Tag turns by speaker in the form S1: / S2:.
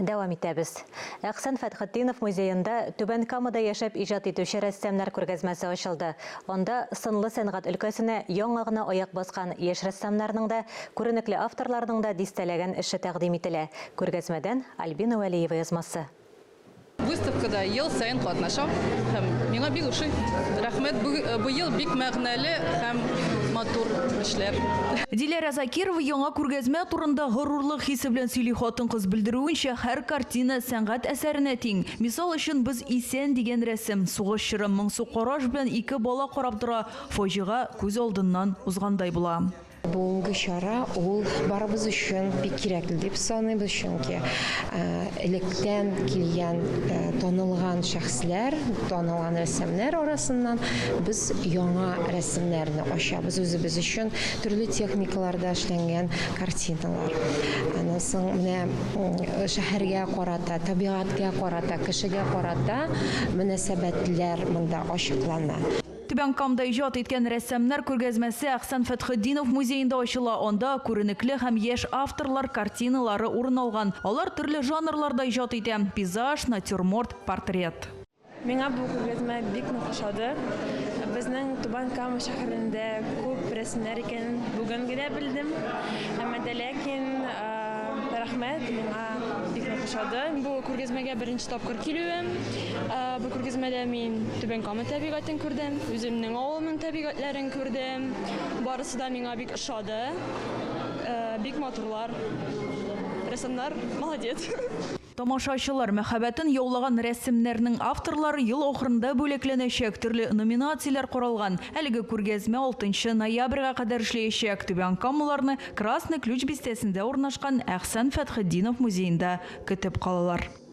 S1: дәвам итәбез. Әхсан Фәтхетдинов музейында Түбән Камада яшәп иҗат итүче рәссамнар күргәзмәсе ачылды. Онда сынлы сәнгать өлкәсенә яңа гына аяк баскан яшь рәссамнарның да, күренекле авторларның да дистәләгән эше тәкъдим ителә. Күргәзмәдән Альбина Вәлиева язмасы.
S2: Выставкада ел сайын катнашам һәм миңа бик ошый. Рәхмәт, бу ел бик мәгънәле һәм матур эшләр.
S3: Диләрә Закирова яңа күргәзмә турында горурлык хисе белән сөйли. Хатын-кыз белдерүенчә, һәр картина сәнгать әсәренә тиң. Мисал өчен без исән дигән рәсем сугыш чоры моңсу караш белән ике бала карап тора, фаҗига күз алдыннан узгандай була.
S4: Бүгенге чара ул барыбыз өчен бик кирәкле дип саныйбыз, чөнки электән килгән танылган шәхесләр, танылган рәссамнар арасыннан без яңа рәсемнәрне ачабыз. Үзебез өчен төрле техникаларда эшләнгән картиналар. Аннан соң менә шәһәргә карата, табигатькә карата, кешегә карата мөнәсәбәтләр монда ачыклана.
S3: Түбән Камада иҗат иткән рәссамнар күргәзмәсе Әхсан Фәтхетдинов музейында ачыла. Онда күренекле һәм яшь авторлар картиналары урын алган. Алар төрле жанрларда иҗат итә: пейзаж, натюрморт, портрет.
S5: Миңа бу күргәзмә бик нык ошады. Безнең Түбән Кама шәһәрендә күп рәсемнәр икәнен бүген генә белдем. Әмма дә ләкин рәхмәт, миңа бик нык ошады.
S6: Бу күргәзмәгә беренче тапкыр килүем. Бу күргәзмәдә мин Түбән Кама табигатен күрдем, үземнең авылымның табигатьләрен күрдем. Барысы да миңа бик ошады. Бик матурлар. Рәссамнар молодец.
S3: Тамашачылар мәхәббәтен яулаган рәсемнәрнең авторлары ел ахырында бүләкләнәчәк. Төрле номинацияләр каралган. Әлеге күргәзмә 6 ноябрьгә кадәр эшләячәк. Түбән Камаларны Красный Ключ бистәсендә урнашкан Әхсан Фәтхетдинов музейында көтеп калалар.